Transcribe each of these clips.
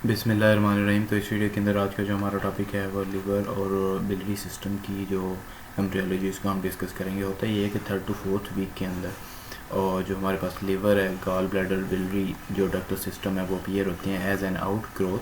बिस्मिल्लाहिर्रहमानिर्रहीम। तो इस वीडियो के अंदर आज का जो हमारा टॉपिक है वो लिवर और बिलियरी सिस्टम की जो एम्ब्रियोलॉजी इसको हम डिस्कस करेंगे। होता ही है कि 3rd to 4th वीक के अंदर और जो हमारे पास लिवर है, गॉल ब्लैडर, बिलियरी जो डक्टल सिस्टम है वो अपीयर होते हैं as an outgrowth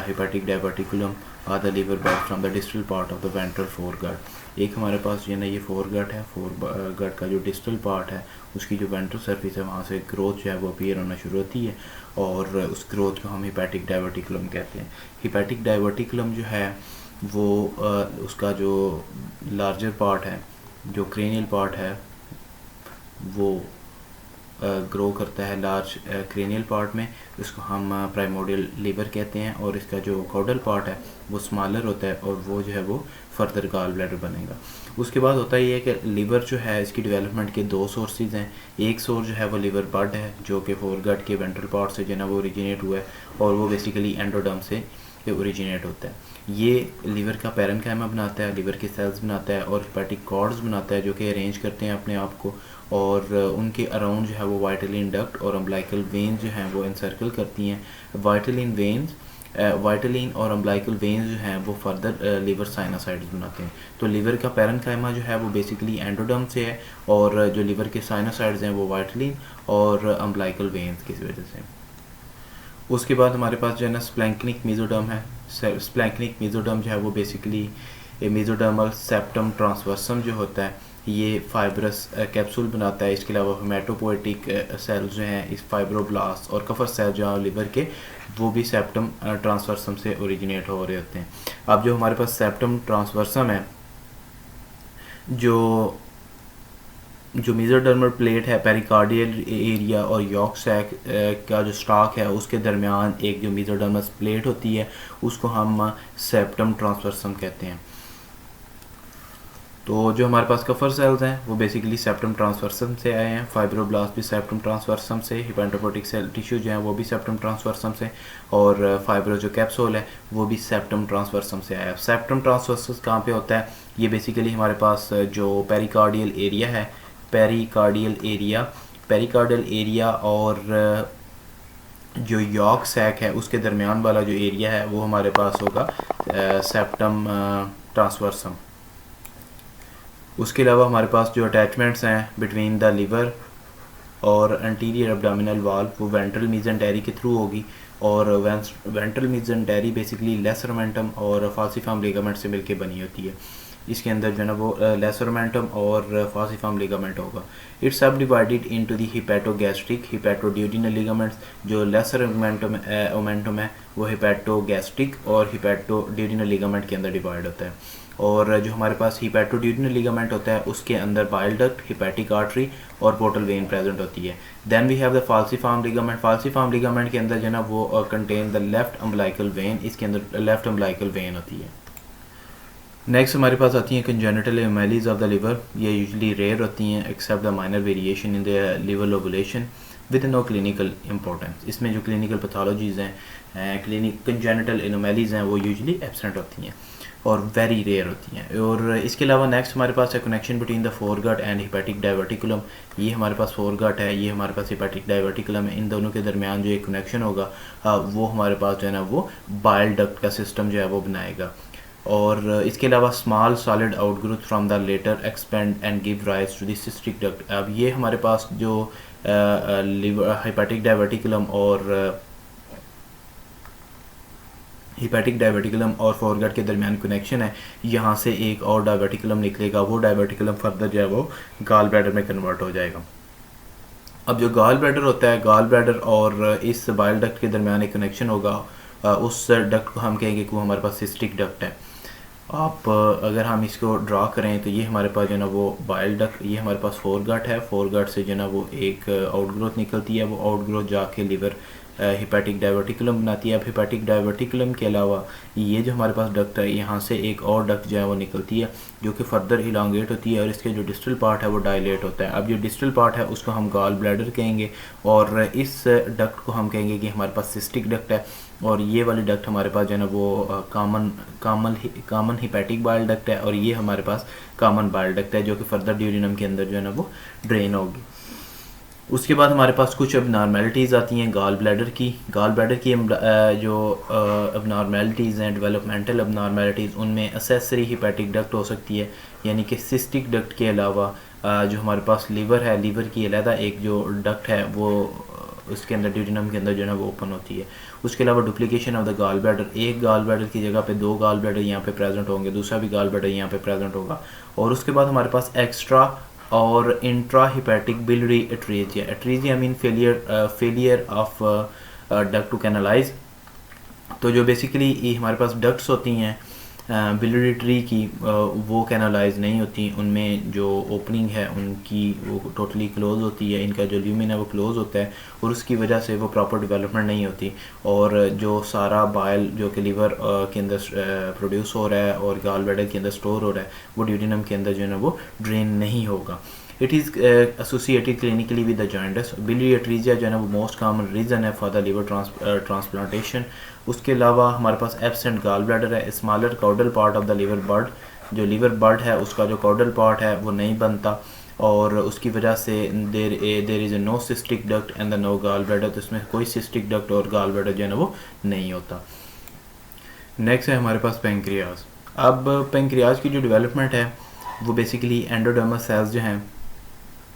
hepatic diverticulum or the liver back from the distal part of the ventral foregut. एक हमारे पास जो है ना ये फोरगट है, फोरगट का जो डिस्टल पार्ट है उसकी जो वेंट्रल सरफेस है वहाँ से ग्रोथ जो है वो अपीयर होना शुरू होती है और उस ग्रोथ को हम हेपेटिक डायवर्टिकुलम कहते हैं। हेपेटिक डायवर्टिकुलम जो है वो उसका जो लार्जर पार्ट है, जो क्रेनियल पार्ट है वो ग्रो करता है लार्ज क्रेनियल पार्ट में, इसको हम प्राइमोडियल लिवर कहते हैं। और इसका जो कॉडल पार्ट है वो स्मॉलर होता है और वो जो है वो फर्दर गॉल ब्लैडर बनेगा। उसके बाद होता ही है कि लिवर जो है इसकी डेवलपमेंट के दो सोर्सेज हैं। एक सोर्स जो है वो लिवर बड है जो कि फोरगट के वेंट्रल पार्ट से जो है ना वो ओरिजिनेट हुआ है और वो बेसिकली एंडोडर्म से ओरिजिनेट होता है। ये लिवर का पैरेन्काइमा बनाता है, लिवर के सेल्स बनाता है और हेपेटिक कॉर्ड्स बनाता है जो कि अरेंज करते हैं अपने आप को और उनके अराउंड जो है वो वाइटलिन डक्ट और अम्बलाइकल वेन्स जो हैं वो इनसर्कल करती हैं। वाइटलिन और अम्बलाइकल वेन्स जो हैं वो फर्दर लिवर साइनोसाइड्स बनाते हैं। तो लिवर का पैरेन्काइमा जो है वो बेसिकली एंडोडर्म से है और जो लिवर के साइनोसाइड्स हैं वो वाइटलिन और अम्बलाइकल वेन्स की वजह से। उसके बाद हमारे पास जो है ना स्प्लैंक्निक मेसोडर्म है। स्प्लैंक्निक मेसोडर्म जो है वो बेसिकली मेसोडर्मल सेप्टम ट्रांसवर्सम जो होता है ये फाइब्रस कैप्सूल बनाता है। इसके अलावा हेमेटोपोएटिक सेल्स जो हैं इस फाइब्रोब्लास्ट और कफर सेल जो हैं लिवर के वो भी सेप्टम ट्रांसवर्सम से ओरिजिनेट हो रहे होते हैं। अब जो हमारे पास सेप्टम ट्रांसवर्सम है, जो मेसोडर्मल प्लेट है, पेरिकार्डियल एरिया और यॉर्क सैक का जो स्टॉक है उसके दरमियान एक जो मेसोडर्मल प्लेट होती है उसको हम सेप्टम ट्रांसवर्सम कहते हैं। तो जो हमारे पास कफर सेल्स हैं वो बेसिकली सेप्टम ट्रांसवर्सम से आए हैं। फाइब्रोब्लास्ट भी सेप्टम ट्रांसवर्सम से, हिपेटोपोएटिक सेल टिश्यू जो है वो भी सेप्टम ट्रांसवर्सम से और फाइब्रो जो कैप्सूल है वो भी सेप्टम ट्रांसवर्सम से आया है। सेप्टम ट्रांसवर्सम कहाँ पे होता है? ये बेसिकली हमारे पास जो पेरिकार्डियल एरिया है, पेरिकार्डियल एरिया और जो यॉर्क सैक है उसके दरमियान वाला जो एरिया है वो हमारे पास होगा सेप्टम ट्रांसवर्सम। उसके अलावा हमारे पास जो अटैचमेंट्स हैं बिटवीन द लिवर और एंटीरियर एब्डोमिनल वाल वो वेंट्रल मेसेंटेरी के थ्रू होगी और वेंट्रल मेसेंटेरी बेसिकली लेसर ओमेंटम और फाल्सिफॉर्म लिगामेंट से मिलके बनी होती है। इसके अंदर जो है ना वो लेसर ओमेंटम और फाल्सिफॉर्म लिगामेंट होगा। इट्स सब डिवाइडेड इनटू द हिपैटोगैस्ट्रिक, हिपैटोड्यूडिनल लिगामेंट्स। जो लेसर ओमेंटम है वो हिपैटोगैस्ट्रिक और हिपैटोड्यूडिनल लिगामेंट के अंदर डिवाइड होता है। और जो हमारे पास हिपैटोड्यूडिनल लिगामेंट होता है उसके अंदर बाइल डक्ट, हिपैटिक आर्टरी और पोर्टल वेन प्रेजेंट होती है। Then we have the falciform ligament. Falciform ligament के अंदर जो है ना वो contain the left umbilical vein, इसके अंदर लेफ्ट अम्बलाइकल वेन होती है। नेक्स्ट हमारे पास आती हैं congenital anomalies of the liver. ये यूजुअली रेयर होती हैं except the minor variation in the liver lobulation with no clinical importance. इसमें जो क्लिनिकल पैथोलॉजीज़ हैं, कंजेनिटल एनोमैलीज हैं वो यूजुअली एब्सेंट होती हैं और वेरी रेयर होती हैं। और इसके अलावा नेक्स्ट हमारे पास है connection between the foregut and hepatic diverticulum. ये हमारे पास फोरगट है, ये हमारे पास हिपैटिक डायवर्टिकुलम है। इन दोनों के दरमियान जो एक कनेक्शन होगा वो हमारे पास जो है ना वो बाइल डक्ट का सिस्टम जो है वो बनाएगा। और इसके अलावा small solid outgrowth from the latter expand and give rise to the cystic duct. अब ये हमारे पास जो हिपैटिक डायवर्टिकुलम और फोरगट के दरमियान कनेक्शन है, यहाँ से एक और डायवर्टिकुलम निकलेगा। वो डायवर्टिकुलम फर्दर जो है वो गॉल ब्लैडर में कन्वर्ट हो जाएगा। अब जो गॉल ब्लैडर होता है, गॉल ब्लैडर और इस बाइल डक्ट के दरमियान एक कनेक्शन होगा। उस डक्ट को हम कहेंगे कि वो हमारे पास सिस्टिक डक्ट है। आप अगर हम इसको ड्रा करें तो ये हमारे पास जो है ना वो बाइल डक्ट, ये हमारे पास फोरगट है। फोरगट से जो है ना वो एक आउटग्रोथ निकलती है, वो आउटग्रोथ जाके लिवर हिपैटिक डायवर्टिकुलम बनाती है। अब हिपैटिक डायवर्टिकुलम के अलावा ये जो हमारे पास डक्ट है यहाँ से एक और डक्ट जो है वो निकलती है जो कि फर्दर इलांगेट होती है और इसके जो डिस्टल पार्ट है वो डायलेट होता है। अब जो डिस्टल पार्ट है उसको हम गॉल ब्लैडर कहेंगे और इस डक्ट को हम कहेंगे कि हमारे पास सिस्टिक डक्ट है। और ये वाली डक्ट हमारे पास जो है ना वो कॉमन हिपैटिक बाइल डक्ट है और ये हमारे पास कॉमन बाइल डक्ट है जो कि फर्दर ड्यूरिनम के अंदर जो है ना वो ड्रेन होगी। उसके बाद हमारे पास कुछ अबनॉर्मेलिटीज़ आती हैं गाल ब्लैडर की। गाल ब्लैडर की जो अबनॉर्मेलिटीज़ हैं, डेवलपमेंटल अबनॉर्मेलिटीज़, उनमें असेसरी हिपैटिक डक्ट हो सकती है, यानी कि सिस्टिक डक्ट के अलावा जो हमारे पास लीवर है, लीवर की अलहदा एक जो डक्ट है वो उसके अंदर ड्यूटेनम के अंदर जो है ना वो ओपन होती है। उसके अलावा duplication of the gall bladder, एक गाल ब्लैडर की जगह पे दो गाल ब्लैडर यहाँ पे प्रेजेंट होंगे, दूसरा भी गाल ब्लैडर यहाँ पे प्रेजेंट होगा। और उसके बाद हमारे पास एक्स्ट्रा और intrahepatic biliary atresia. Atresia mean failure of duct to canalise. तो जो बेसिकली हमारे पास डक्ट्स होती हैं बिलियरी ट्री की, वो कैनालाइज नहीं होती, उनमें जो ओपनिंग है उनकी वो टोटली क्लोज होती है, इनका जो ल्यूमिन है वो क्लोज होता है और उसकी वजह से वो प्रॉपर डेवलपमेंट नहीं होती और जो सारा बाइल जो कि लीवर के अंदर प्रोड्यूस हो रहा है और गाल ब्लैडर के अंदर स्टोर हो रहा है वो ड्यूटेनम के अंदर जो है ना वो ड्रेन नहीं होगा। It is associated clinically with the jaundice. Biliary atresia जो है ना वो मोस्ट कॉमन रीज़न है फॉर द लीवर ट्रांसप्लांटेशन। उसके अलावा हमारे पास एब्सेंट गाल ब्लैडर है, smaller caudal part of the liver bud, जो लीवर बड है उसका जो कॉडल पार्ट है वो नहीं बनता और उसकी वजह से there is a no cystic duct and the no gall bladder. तो इसमें कोई सिस्टिक डक्ट और गाल ब्लैडर जो है ना वो नहीं होता। नेक्स्ट है हमारे पास पेंक्रियाज। अब पेंक्रियाज की जो डेवलपमेंट है वो बेसिकली एंडोडर्मस सेल्स जो हैं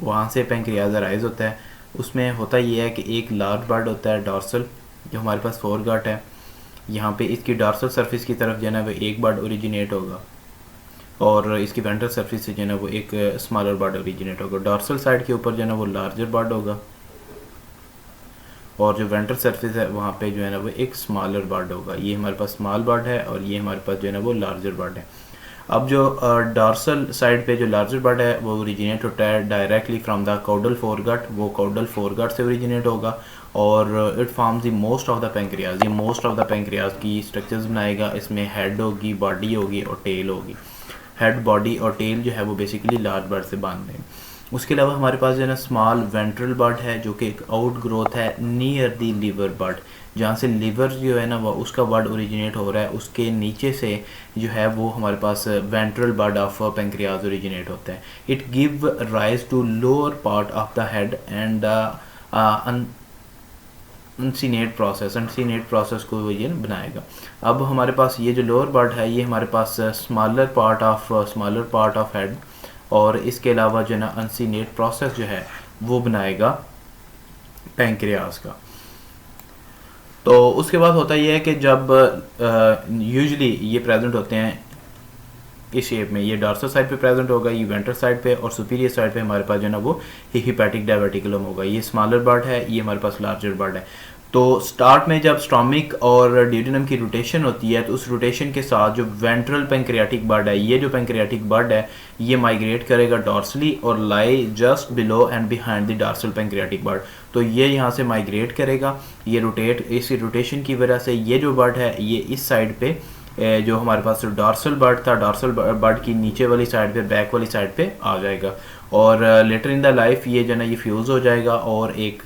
वहाँ से पेंक्रियाज अराइज होता है। उसमें होता ये है कि एक लार्ज बर्ड होता है डॉर्सल, जो हमारे पास फोर गाट है, यहाँ पे इसकी डॉर्सल सरफेस की तरफ जो है ना वो एक बर्ड ओरिजिनेट होगा और इसकी वेंट्रल सरफेस से जो है ना वो एक स्मॉलर बर्ड ओरिजिनेट होगा। डॉर्सल साइड के ऊपर जो है ना वो लार्जर बर्ड होगा और जो वेंट्रल सरफेस है वहाँ पे जो है ना वो एक स्मॉलर बर्ड होगा। ये हमारे पास स्मॉल बर्ड है और ये हमारे पास जो है ना वो लार्जर बर्ड है। अब जो डॉर्सल साइड पे जो लार्जर बर्ड है वो ओरिजिनेट होता है directly from the caudal foregut, वो कॉडल फोरगट से ओरिजिनेट होगा और it forms the most of the pancreas. ये मोस्ट ऑफ द पेंक्रियाज की स्ट्रक्चर्स बनाएगा। इसमें हेड होगी, बॉडी होगी और टेल होगी। हेड, बॉडी और टेल जो है वो बेसिकली लार्ज बर्ड से बांधते हैं। उसके अलावा हमारे पास जो है ना स्मॉल वेंट्रल बर्ड है जो कि एक आउट ग्रोथ है नियर दी लीवर बर्ड, जहाँ से लीवर जो है ना वो उसका बर्ड ओरिजिनेट हो रहा है, उसके नीचे से जो है वो हमारे पास ventral bud of pancreas originate होता है। It give rise to lower part of the head and uncinate process को ये बनाएगा। अब हमारे पास ये जो लोअर पार्ट है ये हमारे पास स्मॉलर पार्ट ऑफ हेड और इसके अलावा जो है ना अनसीनेट प्रोसेस जो है वो बनाएगा पेंक्रियाज का। तो उसके बाद होता ये है कि जब यूजुअली ये प्रेजेंट होते हैं इस शेप में, ये डॉर्सल साइड पे प्रेजेंट होगा, ये वेंट्रल साइड पे और सुपीरियर साइड पे हमारे पास जो है ना वो हिपैटिक डायवर्टिकुलम होगा। ये स्मॉलर बर्ड है, ये हमारे पास लार्जर बर्ड है। तो स्टार्ट में जब स्टोमिक और ड्यूटेनम की रोटेशन होती है तो उस रोटेशन के साथ जो वेंट्रल पेंक्रियाटिक बर्ड है, ये जो पेंक्रियाटिक बर्ड है ये माइग्रेट करेगा डॉर्सली और lie just below and behind the dorsal pancreatic bud. तो ये यहाँ से माइग्रेट करेगा, ये रोटेट, इस रोटेशन की वजह से ये जो बर्ड है ये इस साइड पे जो हमारे पास डॉर्सल बर्ड था, डॉर्सल बर्ड की नीचे वाली साइड पे, बैक वाली साइड पे आ जाएगा और लेटर इन द लाइफ ये जो ना ये फ्यूज़ हो जाएगा और एक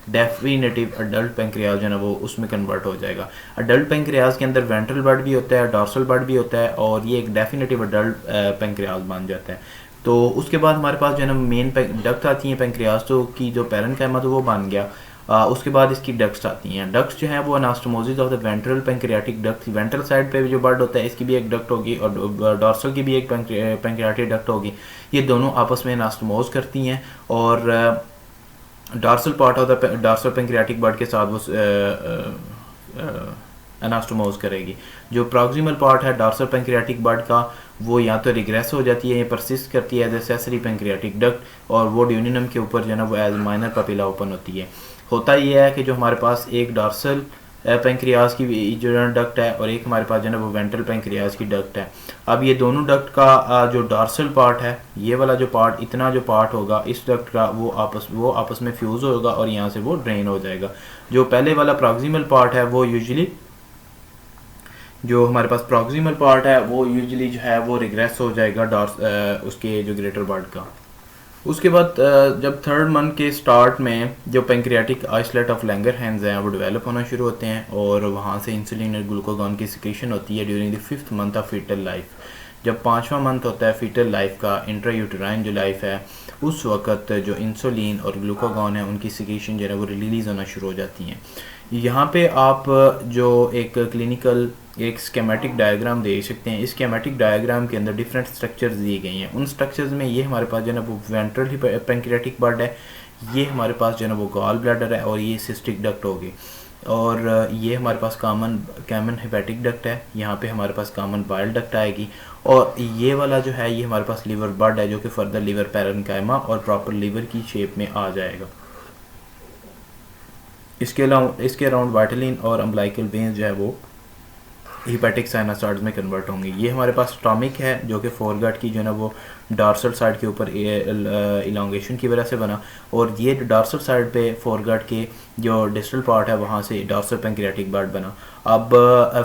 डेफिनेटिव अडल्ट पेंक्रियाज जो है ना वो उसमें कन्वर्ट हो जाएगा। अडल्ट पेंक्रियाज के अंदर वेंट्रल बर्ड भी होता है, डॉर्सल बर्ड भी होता है और ये एक डेफिनेटिव अडल्ट पेंक्रियाज बन जाता है। तो उसके बाद हमारे पास जो है ना मेन डक्ट आती हैं पेंक्रियाज तो की जो पैरेन्काइमा तो वो बन गया। उसके बाद इसकी डक्ट्स आती हैं। डक्ट्स जो हैं वो anastomosis of the ventral pancreatic duct, ventral side पे जो बर्ड होता है इसकी भी एक डक्ट होगी और डॉर्सल की भी एक पेंक्रियाटिक डक्ट होगी। ये दोनों आपस में अनास्टोमोज करती हैं और dorsal part of the dorsal pancreatic bird के साथ वो अनास्टोमोज करेगी। जो प्रॉक्सिमल पार्ट है डॉर्सल पेंक्रियाटिक बर्ड का वो या तो रिग्रेस हो जाती है या परसिस्ट करती है एज एसेसरी पेंक्रियाटिक डक्ट और वो ड्यूटेनम के ऊपर जो है ना वो एज माइनर पपिला ओपन होती है। होता ये है कि जो हमारे पास एक डॉर्सल पेंक्रियाज की जो डक्ट है और एक हमारे पास जो है ना वो वेंट्रल पेंक्रियाज की डक्ट है। अब ये दोनों डक्ट का जो डॉर्सल पार्ट है, ये वाला जो पार्ट, इतना जो पार्ट होगा इस डक्ट का वो आपस में फ्यूज़ होगा और यहाँ से वो ड्रेन हो जाएगा। जो पहले वाला प्रॉक्सिमल पार्ट है वो यूजुअली जो हमारे पास प्रॉक्सिमल पार्ट है वो यूजुअली जो है वो रिग्रेस हो जाएगा उसके जो ग्रेटर बर्ड का। उसके बाद जब थर्ड मंथ के स्टार्ट में जो पेंक्रियाटिक आइसोलेट ऑफ लैंगरहैंस हैं वो डेवलप होना शुरू होते हैं और वहाँ से इंसुलिन और ग्लूकागॉन की सिक्रीशन होती है during the 5th month of fetal life. जब 5वां मंथ होता है फीटल लाइफ का, इंट्रायूटेराइन जो लाइफ है, उस वक्त जो इंसुलिन और ग्लूकागॉन है उनकी सिक्रीशन जो है वो रिलीज़ होना शुरू हो जाती हैं। यहाँ पे आप जो एक क्लिनिकल एक स्केमेटिक डायग्राम देख सकते हैं। इस स्केमेटिक डायग्राम के अंदर डिफरेंट स्ट्रक्चर्स दिए गए हैं। उन स्ट्रक्चर्स में ये हमारे पास जो है ना वो वेंट्रल पैंक्रियाटिक बड है, ये हमारे पास जो है ना वो गॉल ब्लैडर है, और ये सिस्टिक डक्ट होगी, और ये हमारे पास कॉमन हेपेटिक डक्ट है। यहाँ पे हमारे पास कॉमन बाइल डक्ट आएगी, और ये वाला जो है ये हमारे पास लीवर बड है जो कि फर्दर लीवर पैरेन्काइमा और प्रॉपर लीवर की शेप में आ जाएगा। इसके अराउंड वाइटलिन और अम्बलाइकल वेन्स जो है वो हिपैटिक साइनोसॉइड्स में कन्वर्ट होंगे। ये हमारे पास स्टोमिक है जो कि फोरगट की जो है ना वो डॉर्सल साइड के ऊपर इलांगेशन की वजह से बना, और ये डॉर्सल साइड पे फोरगट के जो डिस्टल पार्ट है वहाँ से डॉर्सल पैंक्रियाटिक बड बना। अब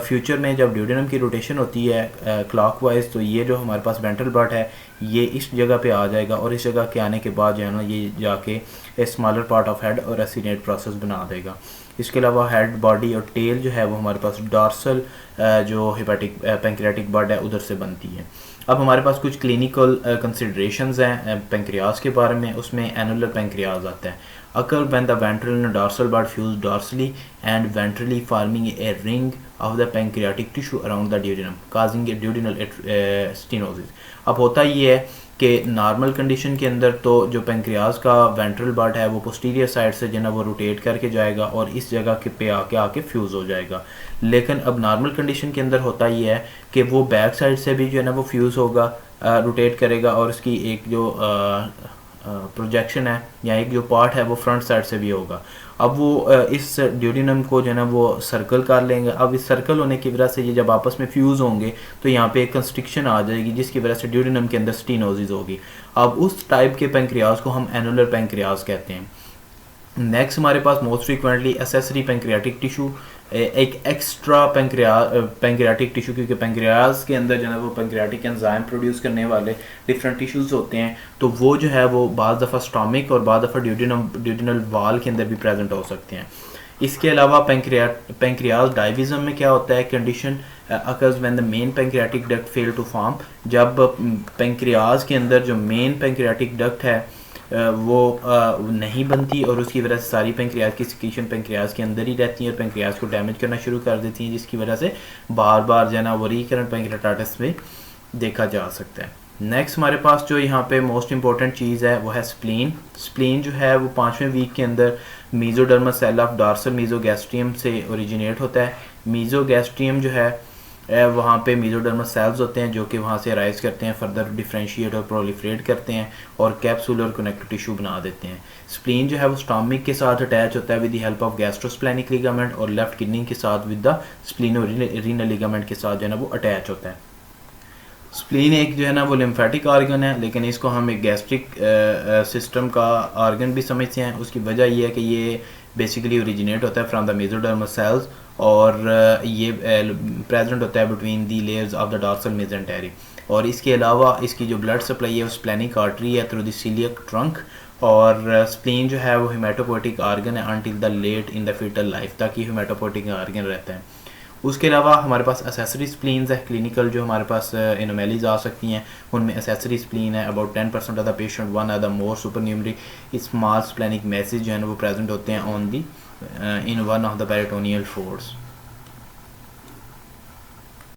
फ्यूचर में जब ड्यूडेनम की रोटेशन होती है क्लॉकवाइज, तो ये जो हमारे पास वेंट्रल बड है ये इस जगह पे आ जाएगा, और इस जगह के आने के बाद जो है ना ये जाके स्मॉलर पार्ट ऑफ हेड और एसिनेट प्रोसेस बना देगा। इसके अलावा हेड, बॉडी और टेल जो है वो हमारे पास डॉर्सल जो हिपैटिक पैंक्रियाटिक बड है उधर से बनती है। अब हमारे पास कुछ क्लिनिकल कंसिडरेशंस हैं पैंक्रियाज के बारे में। उसमें एनुलर पैंक्रियाज आता है। Occur when the ventral and dorsal bud fuse dorsally and ventrally forming a ring of the pancreatic tissue around the duodenum causing a duodenal stenosis. अब होता ये है कि नॉर्मल कंडीशन के अंदर तो जो पैंक्रियाज का वेंट्रल बड है वो पोस्टीरियर साइड से जो है ना वो रोटेट करके जाएगा और इस जगह के पे आके फ्यूज़ हो जाएगा। लेकिन अब नॉर्मल कंडीशन के अंदर होता ये है कि वो बैक साइड से भी जो है ना वो फ्यूज़ होगा, रोटेट करेगा, और इसकी एक जो प्रोजेक्शन है या एक जो पार्ट है वो फ्रंट साइड से भी होगा। अब वो इस ड्यूडेनम को जो है ना वो सर्कल कर लेंगे। अब इस सर्कल होने की वजह से ये जब आपस में फ्यूज़ होंगे तो यहाँ पे एक कंस्ट्रिक्शन आ जाएगी जिसकी वजह से ड्यूडेनम के अंदर स्टेनोसिस होगी। अब उस टाइप के पैंक्रियाज को हम एनुलर पैंक्रियाज कहते हैं। नेक्स्ट हमारे पास most frequently accessory pancreatic tissue, एक एक्स्ट्रा पैंक्रियाटिक टिश्यू, क्योंकि पैंक्रियाज के अंदर जो है वो पैंक्रियाटिक एंजाइम प्रोड्यूस करने वाले डिफरेंट टिश्यूज़ होते हैं, तो वो जो है वो बाज़ दफ़ा स्टोमिक और बाज़ दफ़ा ड्यूडेनल वाल के अंदर भी प्रेजेंट हो सकते हैं। इसके अलावा पैंक्रियाज डायविज़म में क्या होता है, condition occurs when the main pancreatic duct fail to form. जब पैंक्रियाज के अंदर जो मेन पैंक्रियाटिक डक्ट है वो नहीं बनती और उसकी वजह से सारी पैंक्रियाज की सिक्रीशन पैंक्रियाज के अंदर ही रहती हैं और पैंक्रियाज को डैमेज करना शुरू कर देती हैं, जिसकी वजह से बार बार जो है ना वो रिकरेंट पैंक्रियाटाइटिस में देखा जा सकता है। नेक्स्ट हमारे पास जो यहाँ पे मोस्ट इंपॉर्टेंट चीज़ है वो है स्प्लीन। स्प्लीन जो है वो 5वें वीक के अंदर मीजोडर्मल सेल ऑफ डॉर्सल मीजोगैस्ट्रियम से ओरिजिनेट होता है। मीजोगैस्ट्रियम जो है वहाँ पे मीजोडर्मल सेल्स होते हैं जो कि वहाँ से राइज करते हैं, फर्दर डिफ्रेंशिएट और प्रोलिफरेट करते हैं और कैप्सूलर कनेक्टिव टिश्यू बना देते हैं। स्प्लीन जो है वो स्टोमिक के साथ अटैच होता है with the help of gastrosplenic ligament, और लेफ्ट किडनी के साथ विद द स्प्लीनोरीनल लिगामेंट के साथ जो है ना वो अटैच होता है। स्प्लीन एक जो है ना वो लिम्फेटिक आर्गन है, लेकिन इसको हम एक गैस्ट्रिक सिस्टम का आर्गन भी समझते हैं। उसकी वजह यह है कि ये बेसिकली ओरिजिनेट होता है फ्रॉम द मेसोडर्मल सेल्स और ये प्रेजेंट होता है between the layers of the dorsal mesentery. और इसके अलावा इसकी जो ब्लड सप्लाई है वो स्प्लेनिक आर्टरी है थ्रू द सीलियक ट्रंक, और स्प्लीन जो है वो हेमाटोपोइटिक आर्गन है until the late in the fetal life, ताकि हेमाटोपोइटिक आर्गन रहता है। उसके अलावा हमारे पास एसेसरी स्प्लीन्स है क्लिनिकल जो हमारे पास एनोमैलीज आ सकती हैं, उनमें एसेसरी स्प्लीन है। About 10% of the patient one or the more supernumerary small splenic masses जो है वो प्रेजेंट होते हैं on the in one of the peritoneal force.